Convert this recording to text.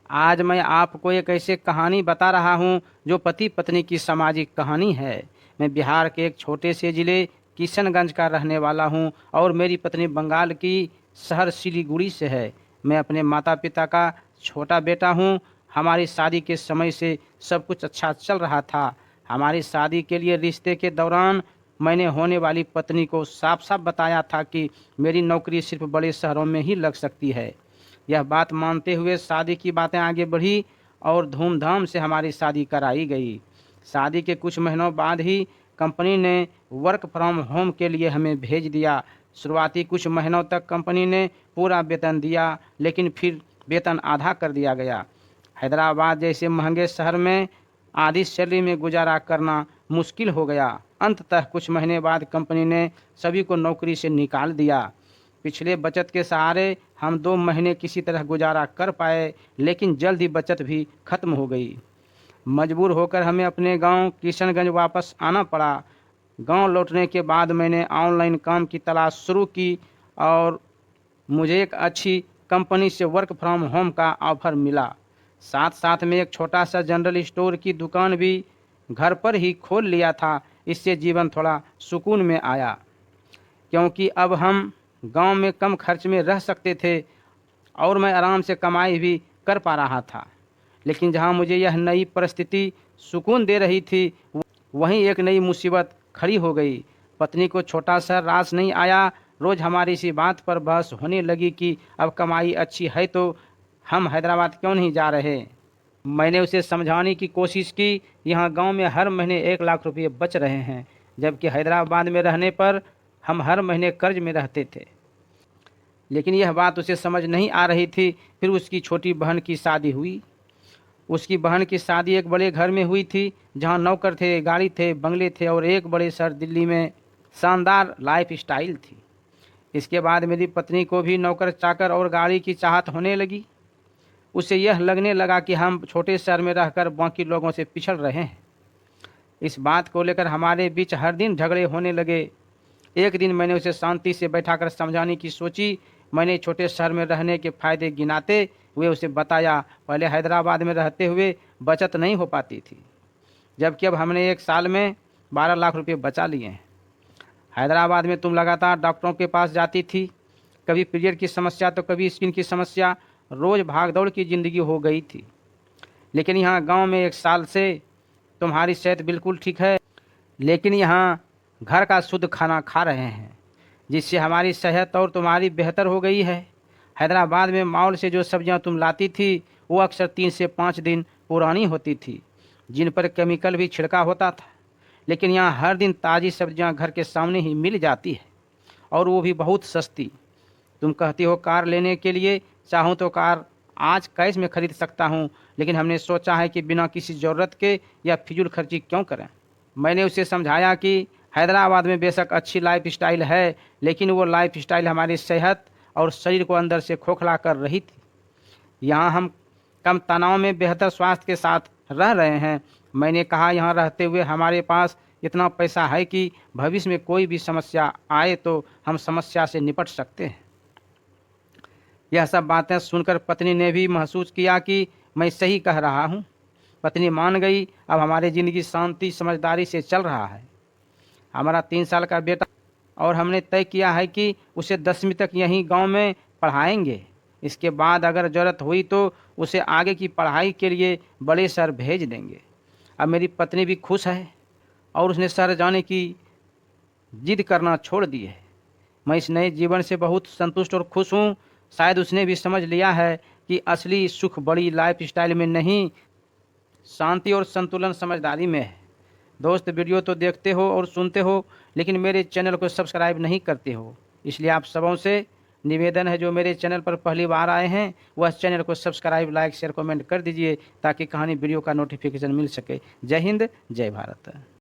आज मैं आपको एक ऐसी कहानी बता रहा हूँ जो पति पत्नी की सामाजिक कहानी है। मैं बिहार के एक छोटे से ज़िले किशनगंज का रहने वाला हूँ और मेरी पत्नी बंगाल की शहर सिलीगुड़ी से है। मैं अपने माता पिता का छोटा बेटा हूँ। हमारी शादी के समय से सब कुछ अच्छा चल रहा था। हमारी शादी के लिए रिश्ते के दौरान मैंने होने वाली पत्नी को साफ साफ बताया था कि मेरी नौकरी सिर्फ बड़े शहरों में ही लग सकती है। यह बात मानते हुए शादी की बातें आगे बढ़ी और धूमधाम से हमारी शादी कराई गई। शादी के कुछ महीनों बाद ही कंपनी ने वर्क फ्रॉम होम के लिए हमें भेज दिया। शुरुआती कुछ महीनों तक कंपनी ने पूरा वेतन दिया, लेकिन फिर वेतन आधा कर दिया गया। हैदराबाद जैसे महंगे शहर में आधी सैलरी में गुजारा करना मुश्किल हो गया। अंततः कुछ महीने बाद कंपनी ने सभी को नौकरी से निकाल दिया। पिछले बचत के सहारे हम 2 महीने किसी तरह गुजारा कर पाए, लेकिन जल्द ही बचत भी खत्म हो गई। मजबूर होकर हमें अपने गांव किशनगंज वापस आना पड़ा। गांव लौटने के बाद मैंने ऑनलाइन काम की तलाश शुरू की और मुझे एक अच्छी कंपनी से वर्क फ्रॉम होम का ऑफर मिला। साथ साथ में एक छोटा सा जनरल स्टोर की दुकान भी घर पर ही खोल लिया था। इससे जीवन थोड़ा सुकून में आया, क्योंकि अब हम गांव में कम खर्च में रह सकते थे और मैं आराम से कमाई भी कर पा रहा था। लेकिन जहां मुझे यह नई परिस्थिति सुकून दे रही थी, वहीं एक नई मुसीबत खड़ी हो गई। पत्नी को छोटा सा रास नहीं आया। रोज़ हमारी इसी बात पर बहस होने लगी कि अब कमाई अच्छी है तो हम हैदराबाद क्यों नहीं जा रहे। मैंने उसे समझाने की कोशिश की, यहाँ गांव में हर महीने 1 लाख रुपये बच रहे हैं, जबकि हैदराबाद में रहने पर हम हर महीने कर्ज में रहते थे। लेकिन यह बात उसे समझ नहीं आ रही थी। फिर उसकी छोटी बहन की शादी हुई। उसकी बहन की शादी एक बड़े घर में हुई थी, जहां नौकर थे, गाड़ी थे, बंगले थे और एक बड़े शहर दिल्ली में शानदार लाइफ स्टाइल थी। इसके बाद मेरी पत्नी को भी नौकर चाकर और गाड़ी की चाहत होने लगी। उसे यह लगने लगा कि हम छोटे शहर में रहकर बाकी लोगों से पिछड़ रहे हैं। इस बात को लेकर हमारे बीच हर दिन झगड़े होने लगे। एक दिन मैंने उसे शांति से बैठाकर समझाने की सोची। मैंने छोटे शहर में रहने के फायदे गिनाते हुए उसे बताया, पहले हैदराबाद में रहते हुए बचत नहीं हो पाती थी, जबकि अब हमने 1 साल में 12 लाख रुपये बचा लिए हैं। हैदराबाद में तुम लगातार डॉक्टरों के पास जाती थी, कभी पीरियड की समस्या तो कभी स्किन की समस्या, रोज़ भागदौड़ की ज़िंदगी हो गई थी। लेकिन यहाँ गांव में 1 साल से तुम्हारी सेहत बिल्कुल ठीक है। लेकिन यहाँ घर का शुद्ध खाना खा रहे हैं, जिससे हमारी सेहत और तुम्हारी बेहतर हो गई है। हैदराबाद में मॉल से जो सब्जियां तुम लाती थी, वो अक्सर 3 से 5 दिन पुरानी होती थी, जिन पर केमिकल भी छिड़का होता था। लेकिन यहाँ हर दिन ताज़ी सब्जियां घर के सामने ही मिल जाती है, और वो भी बहुत सस्ती। तुम कहती हो कार लेने के लिए, चाहूँ तो कार आज कैश में खरीद सकता हूँ, लेकिन हमने सोचा है कि बिना किसी ज़रूरत के या फिजूल खर्ची क्यों करें। मैंने उसे समझाया कि हैदराबाद में बेशक अच्छी लाइफ स्टाइल है, लेकिन वो लाइफ स्टाइल हमारी सेहत और शरीर को अंदर से खोखला कर रही थी। यहाँ हम कम तनाव में बेहतर स्वास्थ्य के साथ रह रहे हैं। मैंने कहा, यहाँ रहते हुए हमारे पास इतना पैसा है कि भविष्य में कोई भी समस्या आए तो हम समस्या से निपट सकते हैं। यह सब बातें सुनकर पत्नी ने भी महसूस किया कि मैं सही कह रहा हूँ। पत्नी मान गई। अब हमारी ज़िंदगी शांति समझदारी से चल रहा है। हमारा 3 साल का बेटा और हमने तय किया है कि उसे 10वीं तक यहीं गांव में पढ़ाएंगे। इसके बाद अगर ज़रूरत हुई तो उसे आगे की पढ़ाई के लिए बड़े शहर भेज देंगे। अब मेरी पत्नी भी खुश है और उसने शहर जाने की जिद करना छोड़ दी है। मैं इस नए जीवन से बहुत संतुष्ट और खुश हूँ। शायद उसने भी समझ लिया है कि असली सुख बड़ी लाइफ स्टाइल में नहीं, शांति और संतुलन समझदारी में है। दोस्त, वीडियो तो देखते हो और सुनते हो, लेकिन मेरे चैनल को सब्सक्राइब नहीं करते हो। इसलिए आप सबों से निवेदन है, जो मेरे चैनल पर पहली बार आए हैं वह चैनल को सब्सक्राइब, लाइक, शेयर, कमेंट कर दीजिए, ताकि कहानी वीडियो का नोटिफिकेशन मिल सके। जय हिंद, जय भारत।